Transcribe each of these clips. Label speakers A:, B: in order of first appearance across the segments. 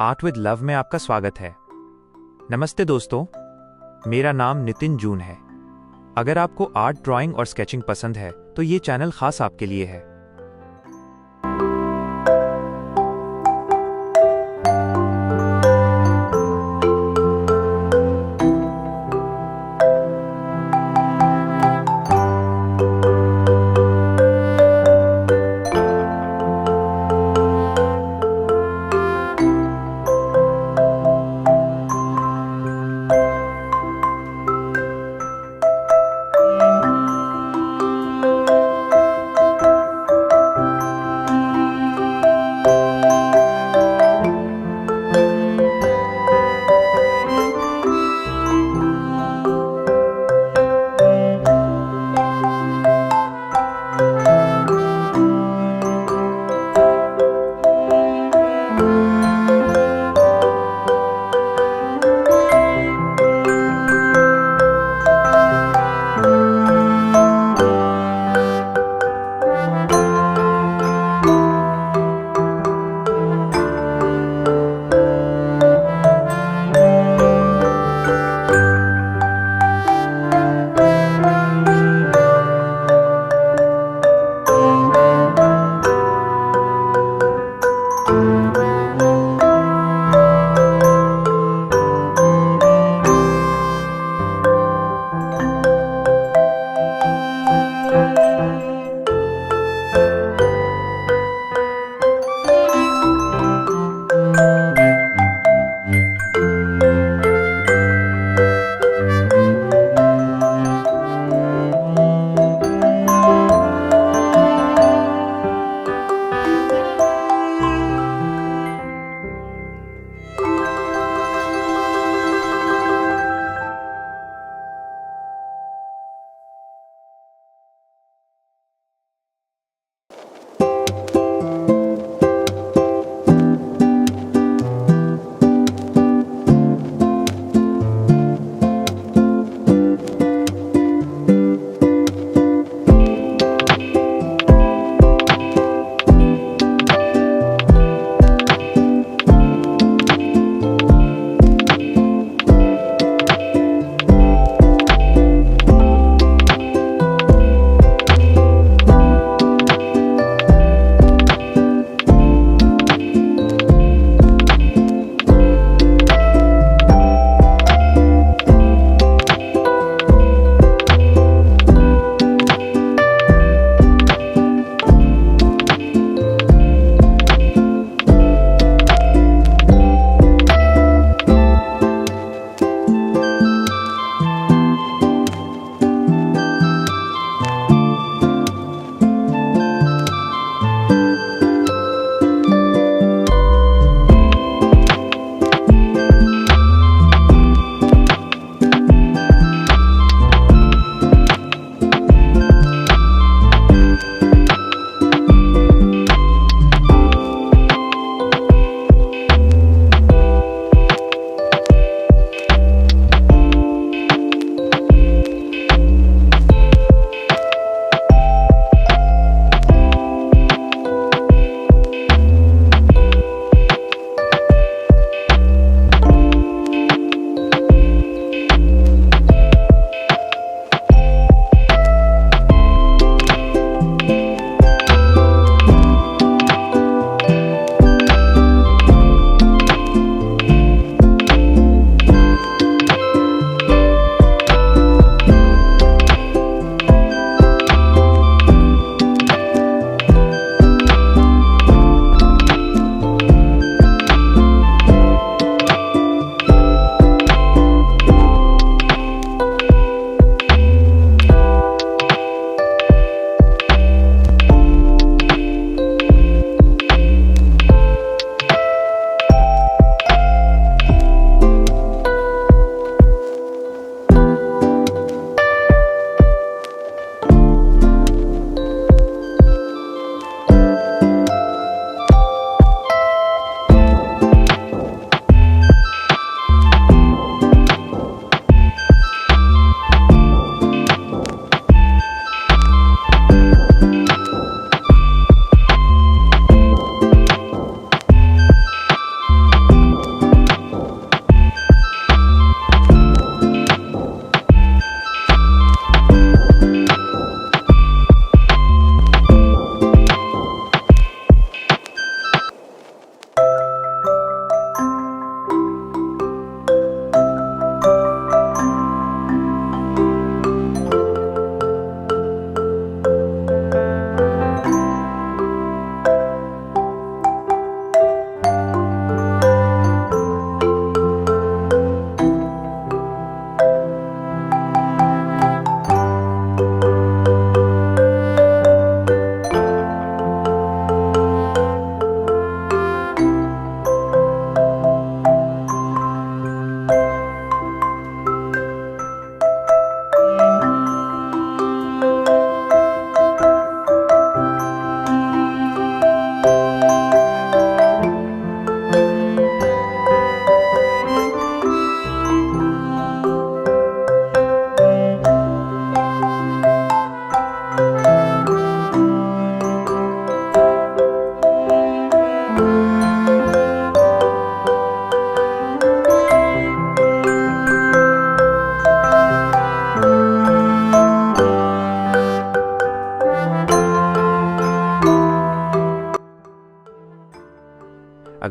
A: Art with love में आपका स्वागत है। नमस्ते दोस्तों, मेरा नाम नितिन जून है। अगर आपको आर्ट, ड्राइंग और स्केचिंग पसंद है तो ये चैनल खास आपके लिए है।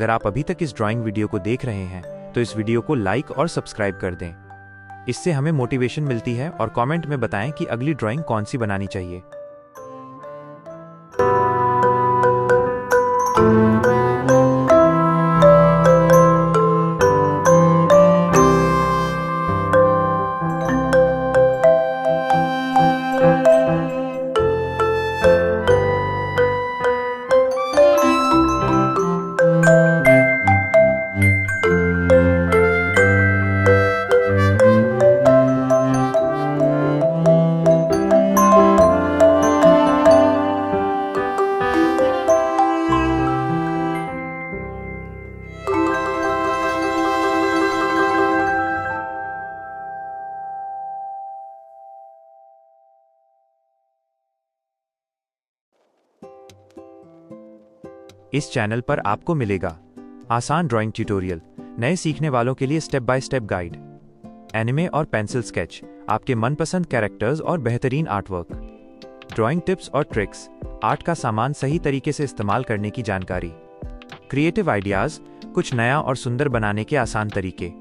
A: अगर आप अभी तक इस ड्राइंग वीडियो को देख रहे हैं तो इस वीडियो को लाइक और सब्सक्राइब कर दें। इससे हमें मोटिवेशन मिलती है और कमेंट में बताएं कि अगली ड्राइंग कौन सी बनानी चाहिए। इस चैनल पर आपको मिलेगा आसान ड्राइंग ट्यूटोरियल, नए सीखने वालों के लिए step by step guide, anime और पेंसिल स्केच, आपके मनपसंद कैरेक्टर्स और बेहतरीन आर्टवर्क, ड्राइंग टिप्स और ट्रिक्स, आर्ट का सामान सही तरीके से इस्तेमाल करने की जानकारी, क्रिएटिव आइडियाज, कुछ नया और सुंदर बनाने के आसान तरीके।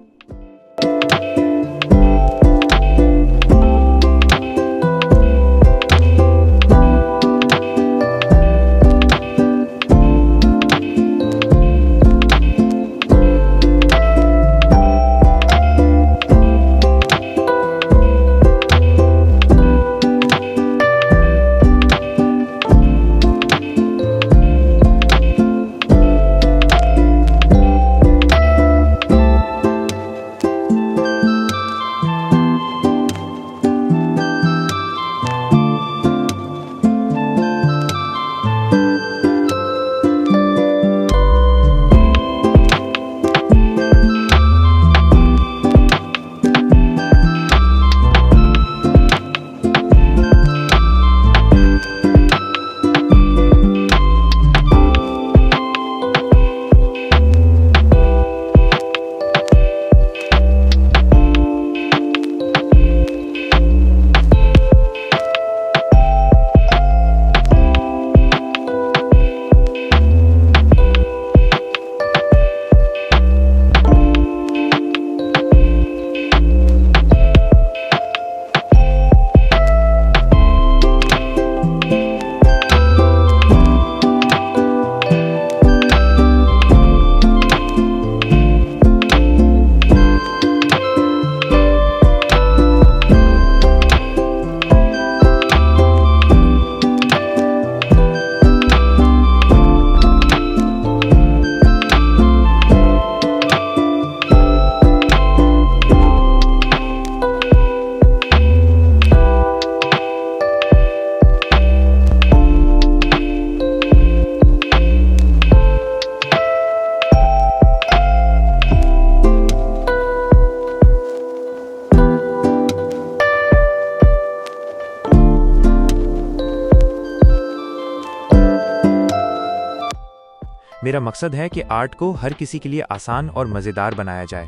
A: मेरा मकसद है कि आर्ट को हर किसी के लिए आसान और मज़ेदार बनाया जाए।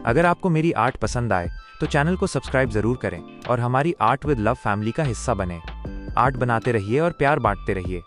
A: अगर आपको मेरी आर्ट पसंद आए तो चैनल को सब्सक्राइब ज़रूर करें और हमारी आर्ट विद लव फैमिली का हिस्सा बनें। आर्ट बनाते रहिए और प्यार बांटते रहिए।